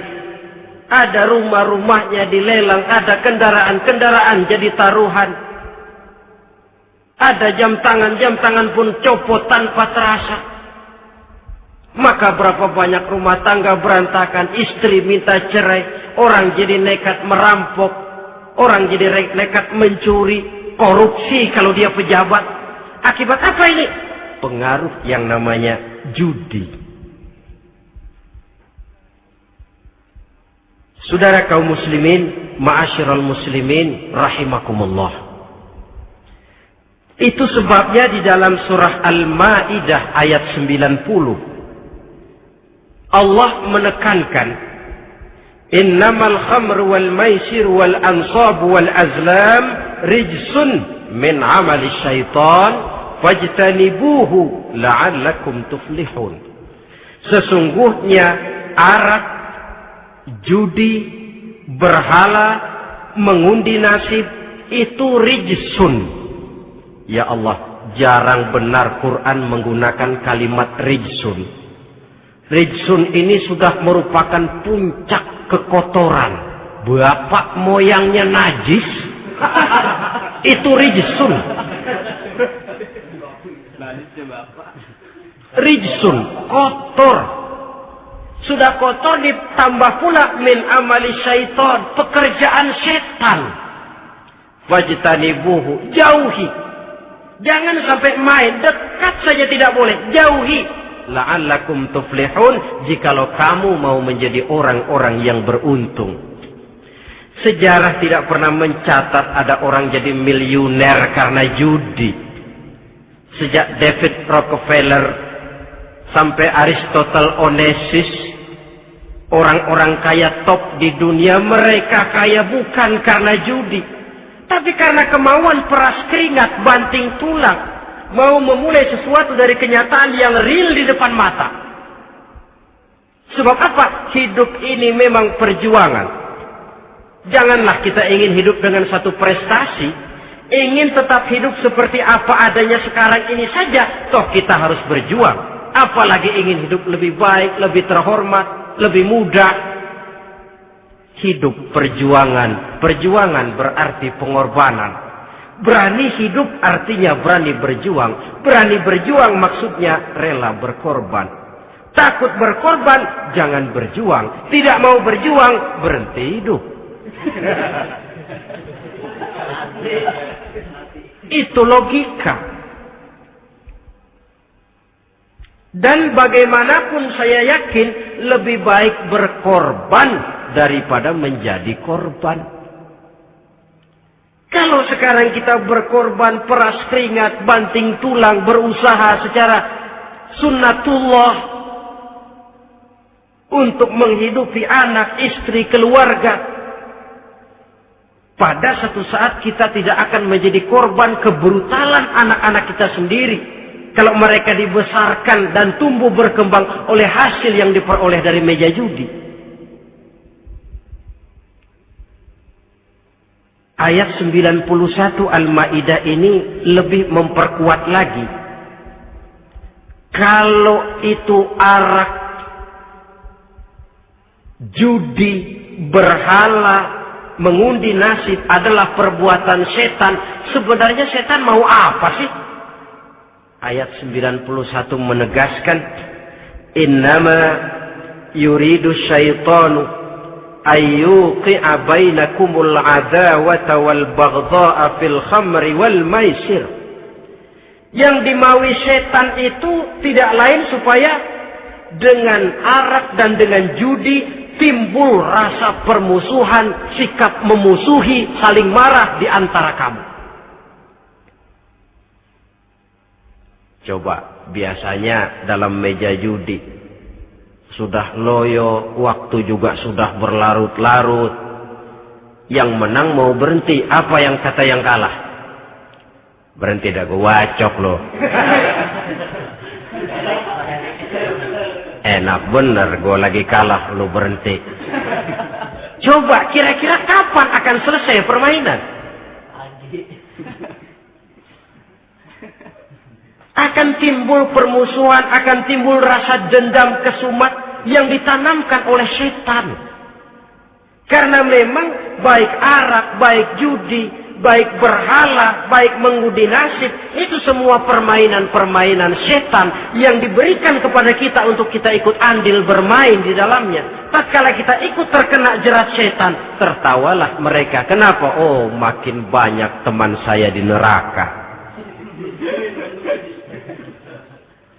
Ada rumah-rumahnya dilelang, ada kendaraan-kendaraan jadi taruhan. Ada jam tangan pun copot tanpa terasa. Maka berapa banyak rumah tangga berantakan, istri minta cerai, orang jadi nekat merampok, orang jadi nekat mencuri, korupsi kalau dia pejabat. Akibat apa ini? pengaruh yang namanya judi. Saudara kaum muslimin, ma'asyiral muslimin rahimakumullah. Itu sebabnya di dalam surah Al-Maidah ayat 90 Allah menekankan, innamal khamru wal maisir wal ansab wal azlam rijsun min amali syaitan fajtanibuhu la'allakum tuflihun. Sesungguhnya arak, judi, berhala, mengundi nasib itu rijsun. Ya Allah, jarang benar Quran menggunakan kalimat rijsun. Rijsun ini sudah merupakan puncak kekotoran. Bapak moyangnya najis, itu rijsun. Rijsun, kotor. Sudah kotor ditambah pula min amali syaitan, pekerjaan setan. Wajtanibuhu, jauhi. Jangan sampai main, dekat saja tidak boleh, jauhi. La'allakum tuflihun, jikalau kamu mau menjadi orang-orang yang beruntung. Sejarah tidak pernah mencatat ada orang jadi miliuner karena judi. Sejak David Rockefeller sampai Aristotle Onassis, orang-orang kaya top di dunia, mereka kaya bukan karena judi, tapi karena kemauan peras keringat, banting tulang, mau memulai sesuatu dari kenyataan yang real di depan mata. Sebab apa? Hidup ini memang perjuangan. Janganlah kita ingin hidup dengan satu prestasi, ingin tetap hidup seperti apa adanya sekarang ini saja, toh kita harus berjuang. Apalagi ingin hidup lebih baik, lebih terhormat, lebih mudah. Hidup perjuangan. Perjuangan berarti pengorbanan. Berani hidup artinya berani berjuang. Berani berjuang maksudnya rela berkorban. Takut berkorban, jangan berjuang. Tidak mau berjuang, berhenti hidup. Itu logika. Dan bagaimanapun saya yakin lebih baik berkorban daripada menjadi korban. Kalau sekarang kita berkorban, peras keringat, banting tulang, berusaha secara sunnatullah untuk menghidupi anak, istri, keluarga, pada satu saat kita tidak akan menjadi korban kebrutalan anak-anak kita sendiri. Kalau mereka dibesarkan dan tumbuh berkembang oleh hasil yang diperoleh dari meja judi. Ayat 91 Al-Maidah ini lebih memperkuat lagi. Kalau itu arak, judi, berhala, mengundi nasib adalah perbuatan setan, sebenarnya setan mau apa sih? Ayat 91 menegaskan, innama yuridu syaitanu ayyuqi'a bainakumul adawata wal baghdha'a fil khamri wal maisir. Yang dimaui setan itu tidak lain supaya dengan arak dan dengan judi timbul rasa permusuhan, sikap memusuhi, saling marah di antara kamu. Coba, biasanya dalam meja judi sudah loyo, waktu juga sudah berlarut-larut. Yang menang mau berhenti, apa yang kata yang kalah? Berhenti dah, gue wacok loh. Enak bener, gue lagi kalah, lu berhenti. Coba, kira-kira kapan akan selesai permainan? Akan timbul permusuhan, akan timbul rasa dendam, kesumat yang ditanamkan oleh setan. Karena memang baik arak, baik judi, baik berhala, baik mengundi nasib, itu semua permainan-permainan setan yang diberikan kepada kita untuk kita ikut andil bermain di dalamnya. Tatkala kita ikut terkena jerat setan, tertawalah mereka. Kenapa? Oh, makin banyak teman saya di neraka.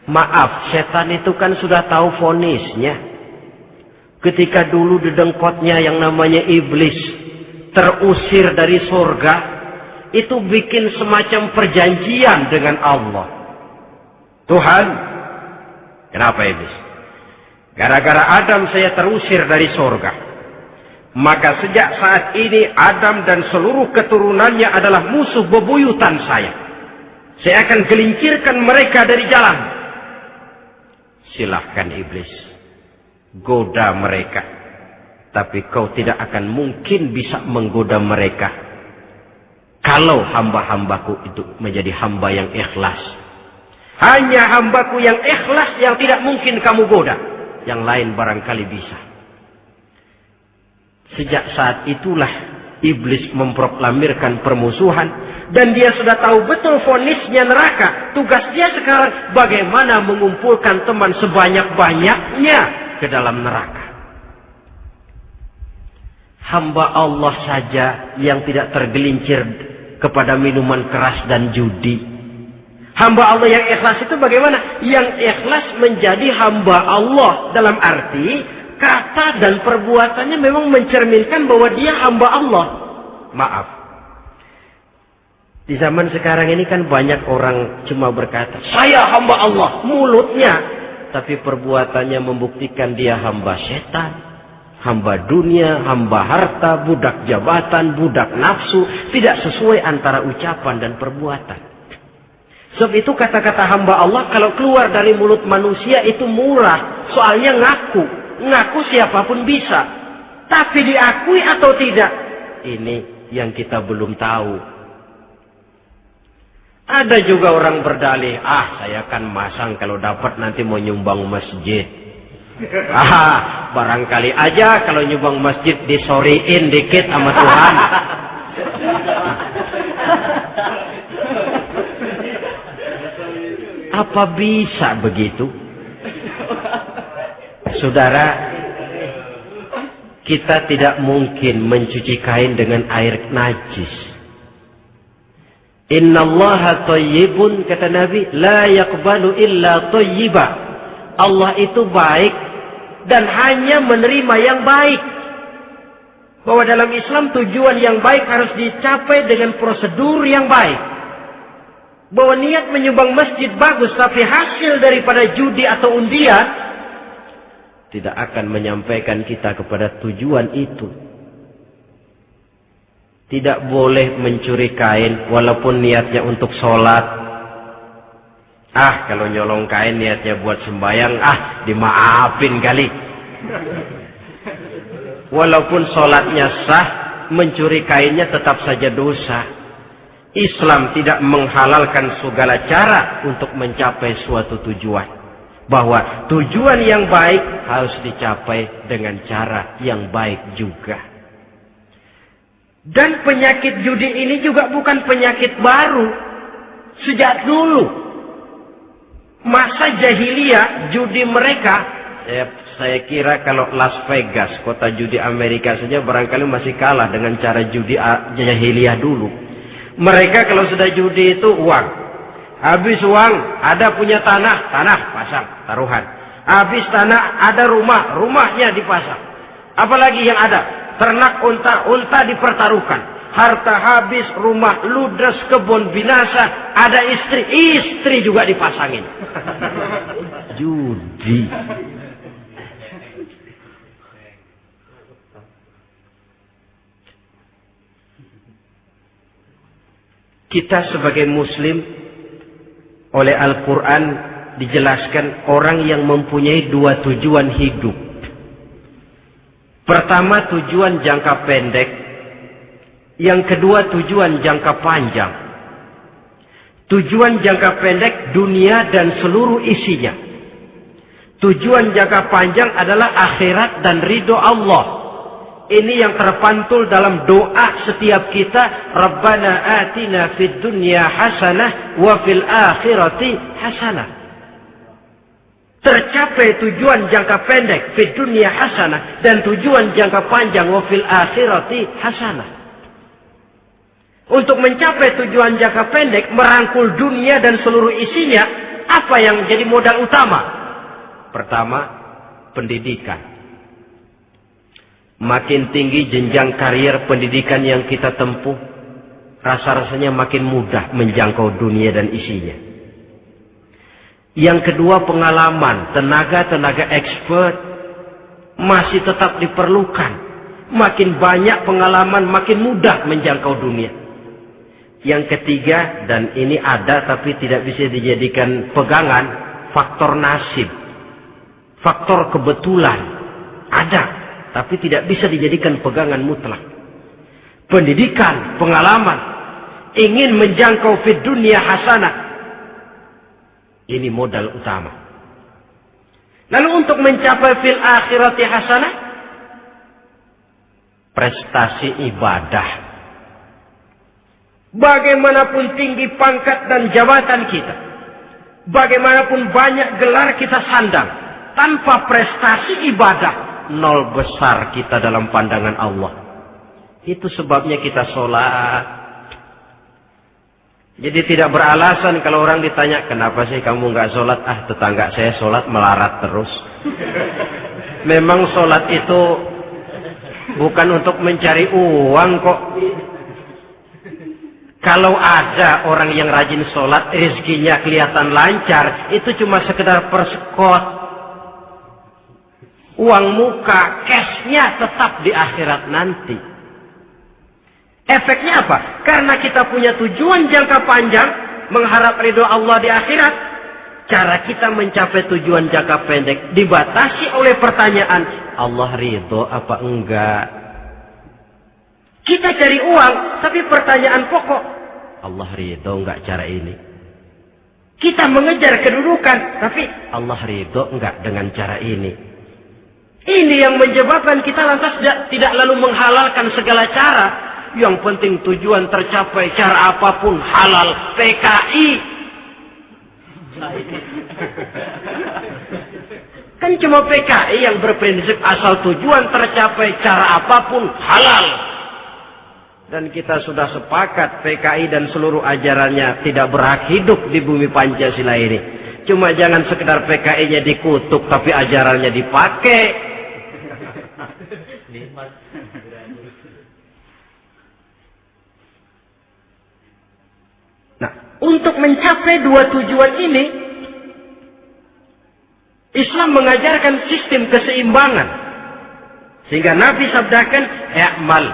Maaf, setan itu kan sudah tahu vonisnya. Ketika dulu dedengkotnya yang namanya iblis terusir dari surga, itu bikin semacam perjanjian dengan Allah. Tuhan, kenapa iblis? Gara-gara Adam saya terusir dari surga. Maka sejak saat ini Adam dan seluruh keturunannya adalah musuh bebuyutan saya. Saya akan gelincirkan mereka dari jalan. Silahkan iblis, goda mereka. Tapi kau tidak akan mungkin bisa menggoda mereka kalau hamba-hambaku itu menjadi hamba yang ikhlas. Hanya hambaku yang ikhlas yang tidak mungkin kamu goda. Yang lain barangkali bisa. Sejak saat itulah iblis memproklamirkan permusuhan. Dan dia sudah tahu betul vonisnya neraka. Tugas dia sekarang bagaimana mengumpulkan teman sebanyak-banyaknya ke dalam neraka. Hamba Allah saja yang tidak tergelincir kepada minuman keras dan judi. Hamba Allah yang ikhlas itu bagaimana? Yang ikhlas menjadi hamba Allah dalam arti kata dan perbuatannya memang mencerminkan bahwa dia hamba Allah. Maaf. Di zaman sekarang ini kan banyak orang cuma berkata, saya hamba Allah, mulutnya. Tapi perbuatannya membuktikan dia hamba setan, hamba dunia, hamba harta, budak jabatan, budak nafsu. Tidak sesuai antara ucapan dan perbuatan. Sebab itu kata-kata hamba Allah kalau keluar dari mulut manusia itu murah. Soalnya ngaku. Ngaku siapapun bisa. Tapi diakui atau tidak? Ini yang kita belum tahu. Ada juga orang berdalih, saya kan masang kalau dapat nanti mau nyumbang masjid. Barangkali aja kalau nyumbang masjid disoriin dikit sama Tuhan. Apa bisa begitu? Saudara, kita tidak mungkin mencuci kain dengan air najis. Innallaha thayyibun, kata Nabi, la yaqbalu illa thayyiba. Allah itu baik dan hanya menerima yang baik. Bahwa dalam Islam tujuan yang baik harus dicapai dengan prosedur yang baik. Bahwa niat menyumbang masjid bagus, tapi hasil daripada judi atau undian tidak akan menyampaikan kita kepada tujuan itu. Tidak boleh mencuri kain walaupun niatnya untuk sholat. Kalau nyolong kain niatnya buat sembahyang, dimaafin kali. Walaupun sholatnya sah, mencuri kainnya tetap saja dosa. Islam tidak menghalalkan segala cara untuk mencapai suatu tujuan. Bahwa tujuan yang baik harus dicapai dengan cara yang baik juga. Dan penyakit judi ini juga bukan penyakit baru. Sejak dulu. Masa jahiliyah judi mereka. Saya kira kalau Las Vegas, kota judi Amerika saja barangkali masih kalah dengan cara judi jahiliyah dulu. Mereka kalau sudah judi itu uang. Habis uang, ada punya tanah pasang, taruhan. Habis tanah, ada rumah, rumahnya dipasang. Apalagi yang ada? Ternak unta dipertaruhkan. Harta habis, rumah ludes, kebun binasa, ada istri juga dipasangin. Judi. Kita sebagai muslim oleh Al-Quran dijelaskan orang yang mempunyai dua tujuan hidup. Pertama tujuan jangka pendek. Yang kedua tujuan jangka panjang. Tujuan jangka pendek dunia dan seluruh isinya. Tujuan jangka panjang adalah akhirat dan ridho Allah. Ini yang terpantul dalam doa setiap kita. Rabbana atina fid dunya hasanah wa fil akhirati hasanah. Tercapai tujuan jangka pendek fid dunya hasanah dan tujuan jangka panjang wa fil akhirati hasanah. Untuk mencapai tujuan jangka pendek merangkul dunia dan seluruh isinya, Apa yang jadi modal utama? Pertama, pendidikan. Makin tinggi jenjang karier pendidikan yang kita tempuh, rasa-rasanya makin mudah menjangkau dunia dan isinya. Yang kedua, pengalaman. Tenaga-tenaga expert masih tetap diperlukan. Makin banyak pengalaman, makin mudah menjangkau dunia. Yang ketiga, dan ini ada tapi tidak bisa dijadikan pegangan, faktor nasib. Faktor kebetulan. Ada, tapi tidak bisa dijadikan pegangan mutlak. Pendidikan, pengalaman, ingin menjangkau fid dunia hasanah. Ini modal utama. Lalu untuk mencapai fil akhirati hasanah, prestasi ibadah. Bagaimanapun tinggi pangkat dan jabatan kita, bagaimanapun banyak gelar kita sandang, tanpa prestasi ibadah, nol besar kita dalam pandangan Allah. Itu sebabnya kita sholat. Jadi tidak beralasan kalau orang ditanya, kenapa sih kamu nggak sholat? Ah, tetangga saya sholat melarat terus. Memang sholat itu bukan untuk mencari uang kok. Kalau ada orang yang rajin sholat, rezekinya kelihatan lancar, itu cuma sekedar persekot. Uang muka, cashnya tetap di akhirat nanti. Efeknya apa? Karena kita punya tujuan jangka panjang, mengharap ridho Allah di akhirat. Cara kita mencapai tujuan jangka pendek dibatasi oleh pertanyaan, Allah ridho apa enggak? Kita cari uang, tapi pertanyaan pokok, Allah ridho enggak cara ini? Kita mengejar kedudukan, tapi Allah ridho enggak dengan cara ini? Ini yang menyebabkan kita lantas tidak lalu menghalalkan segala cara. Yang penting tujuan tercapai cara apapun halal. PKI. Kan cuma PKI yang berprinsip asal tujuan tercapai cara apapun halal. Dan kita sudah sepakat PKI dan seluruh ajarannya tidak berhak hidup di bumi Pancasila ini. Cuma jangan sekedar PKI-nya dikutuk tapi ajarannya dipakai. Nah, untuk mencapai dua tujuan ini, Islam mengajarkan sistem keseimbangan. Sehingga Nabi sabdakan, "I'mal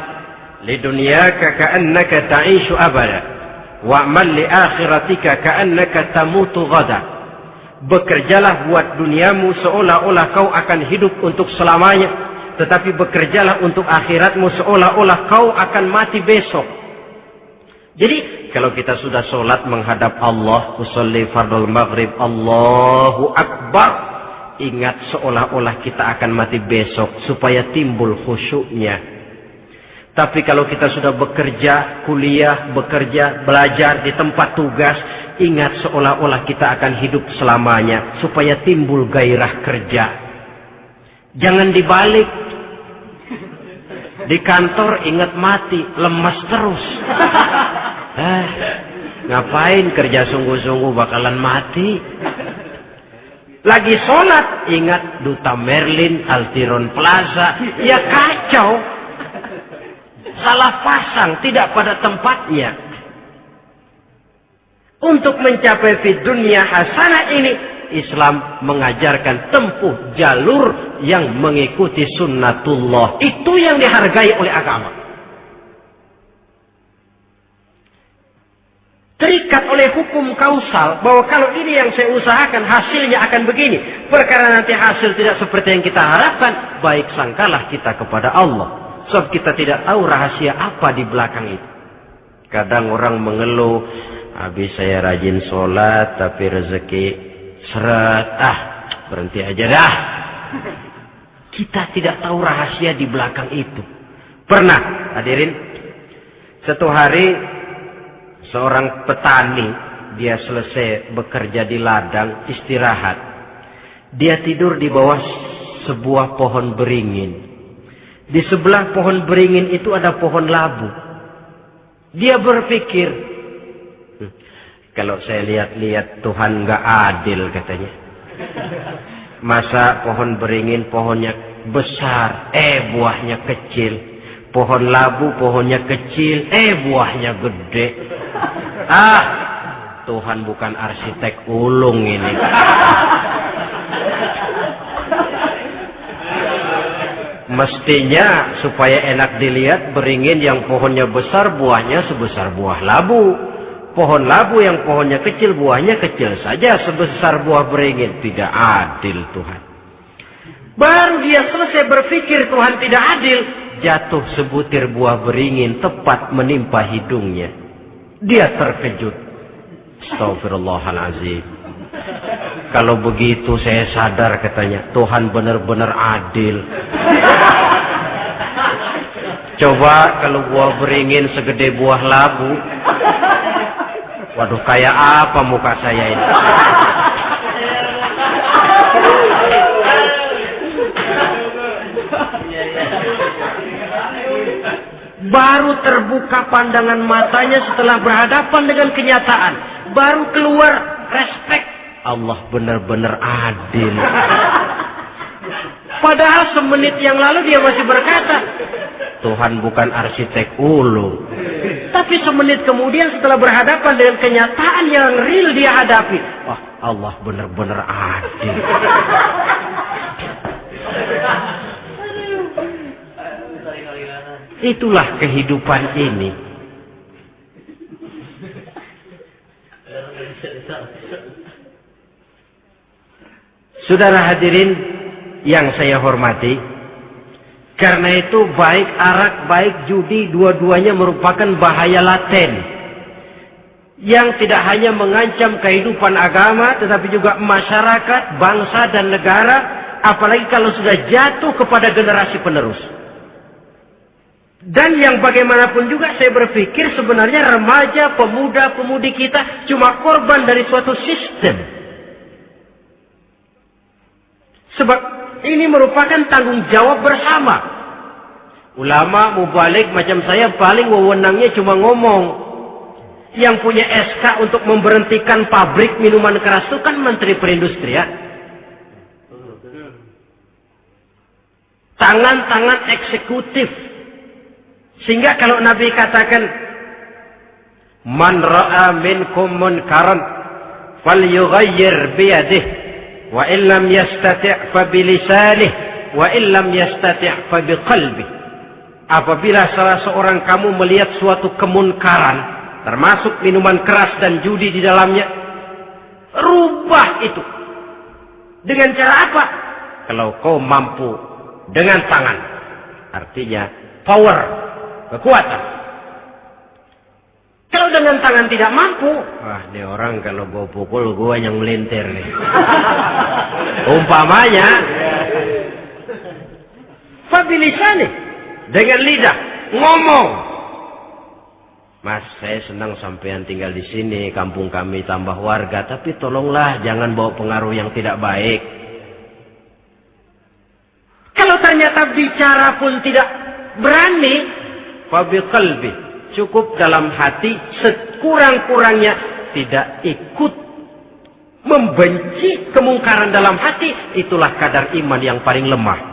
lidunyaka ka'annaka ta'ishu abada, wa'mal li akhiratika ka'annaka tamutu ghada." Bekerjalah buat duniamu seolah-olah kau akan hidup untuk selamanya, tetapi bekerjalah untuk akhiratmu seolah-olah kau akan mati besok. Jadi kalau kita sudah sholat menghadap Allah, usolli fardul maghrib, Allahu Akbar, ingat seolah-olah kita akan mati besok supaya timbul khusyuknya. Tapi kalau kita sudah bekerja, kuliah, bekerja, belajar di tempat tugas, ingat seolah-olah kita akan hidup selamanya supaya timbul gairah kerja. Jangan dibalik. Di kantor ingat mati, lemas terus. Ngapain kerja sungguh-sungguh bakalan mati. Lagi sholat ingat Duta Merlin, Altiron Plaza, ya kacau. Salah pasang, tidak pada tempatnya. Untuk mencapai fid dunya hasanah ini, Islam mengajarkan tempuh jalur yang mengikuti sunnatullah. Itu yang dihargai oleh agama. Terikat oleh hukum kausal bahwa kalau ini yang saya usahakan hasilnya akan begini. Perkara nanti hasil tidak seperti yang kita harapkan, baik sangkalah kita kepada Allah. Sebab kita tidak tahu rahasia apa di belakang itu. Kadang orang mengeluh, habis saya rajin sholat tapi rezeki seret, berhenti aja dah. Kita tidak tahu rahasia di belakang itu. Pernah, hadirin, satu hari seorang petani, dia selesai bekerja di ladang, istirahat. Dia tidur di bawah sebuah pohon beringin. Di sebelah pohon beringin itu ada pohon labu. Dia berpikir, Kalau saya lihat-lihat Tuhan nggak adil katanya. Masa pohon beringin pohonnya besar, buahnya kecil. Pohon labu pohonnya kecil, buahnya gede. Tuhan bukan arsitek ulung ini. Mestinya supaya enak dilihat, beringin yang pohonnya besar buahnya sebesar buah labu. Pohon labu yang pohonnya kecil buahnya kecil saja sebesar buah beringin. Tidak adil Tuhan. Baru dia selesai berpikir Tuhan tidak adil, jatuh sebutir buah beringin tepat menimpa hidungnya. Dia terkejut. Astagfirullahaladzim. Kalau begitu saya sadar katanya, Tuhan benar-benar adil. Coba kalau buah beringin segede buah labu. Waduh, kayak apa muka saya ini? Baru terbuka pandangan matanya setelah berhadapan dengan kenyataan. Baru keluar respek. Allah benar-benar adil. Padahal semenit yang lalu dia masih berkata, Tuhan bukan arsitek ulung. Tapi semenit kemudian setelah berhadapan dengan kenyataan yang real dia hadapi, wah, Allah benar-benar adil. Itulah kehidupan ini. Saudara hadirin yang saya hormati, karena itu baik arak, baik judi, dua-duanya merupakan bahaya laten yang tidak hanya mengancam kehidupan agama, tetapi juga masyarakat, bangsa dan negara, apalagi kalau sudah jatuh kepada generasi penerus. Dan yang bagaimanapun juga saya berpikir sebenarnya remaja, pemuda, pemudi kita cuma korban dari suatu sistem. Sebab ini merupakan tanggung jawab bersama. Ulama mubalik macam saya paling wewenangnya cuma ngomong. Yang punya SK untuk memberhentikan pabrik minuman keras itu kan Menteri Perindustrian. Tangan-tangan eksekutif. Sehingga kalau Nabi katakan, Man ra'a minkum munkaran falyughayyir biyadihi wa illam yastati' fa bilisanihi wa illam yastati' fa biqalbihi. Apabila salah seorang kamu melihat suatu kemunkaran, termasuk minuman keras dan judi di dalamnya, rubah itu. Dengan cara apa? Kalau kau mampu dengan tangan. Artinya power, kekuatan. Kalau dengan tangan tidak mampu, wah, ini orang kalau gue pukul gue yang melintir nih. Umpamanya, fabilisani, dengan lidah ngomong. Mas, saya senang sampean tinggal di sini, kampung kami tambah warga, tapi tolonglah jangan bawa pengaruh yang tidak baik. Kalau ternyata bicara pun tidak berani, fabiqalbi, cukup dalam hati, sekurang-kurangnya tidak ikut membenci kemungkaran dalam hati, itulah kadar iman yang paling lemah.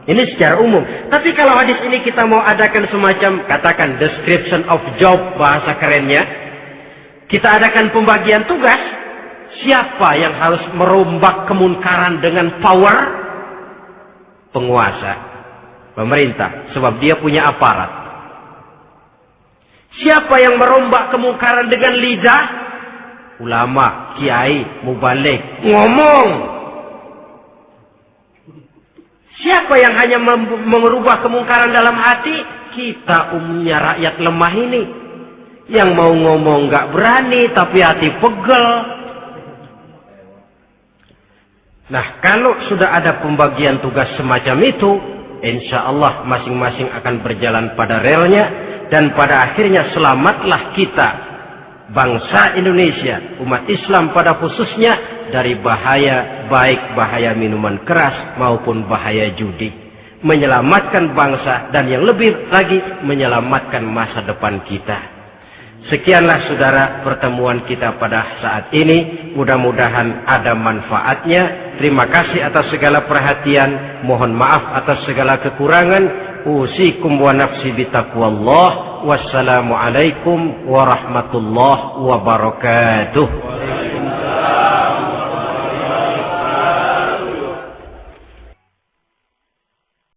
Ini secara umum. Tapi kalau hadis ini kita mau adakan semacam, katakan description of job, bahasa kerennya, kita adakan pembagian tugas. Siapa yang harus merombak kemungkaran dengan power? Penguasa, pemerintah, sebab dia punya aparat. Siapa yang merombak kemungkaran dengan lidah? Ulama, kiai, mubalik, ngomong. Siapa yang hanya merubah kemungkaran dalam hati? Kita umumnya rakyat lemah ini. Yang mau ngomong gak berani, tapi hati pegel. Nah, kalau sudah ada pembagian tugas semacam itu, insya Allah masing-masing akan berjalan pada relnya. Dan pada akhirnya selamatlah kita, bangsa Indonesia, umat Islam pada khususnya, dari bahaya, baik bahaya minuman keras maupun bahaya judi. Menyelamatkan bangsa dan yang lebih lagi menyelamatkan masa depan kita. Sekianlah saudara pertemuan kita pada saat ini. Mudah-mudahan ada manfaatnya. Terima kasih atas segala perhatian. Mohon maaf atas segala kekurangan. Usikum wa nafsi bitaqwallah. Wassalamualaikum warahmatullahi wabarakatuh.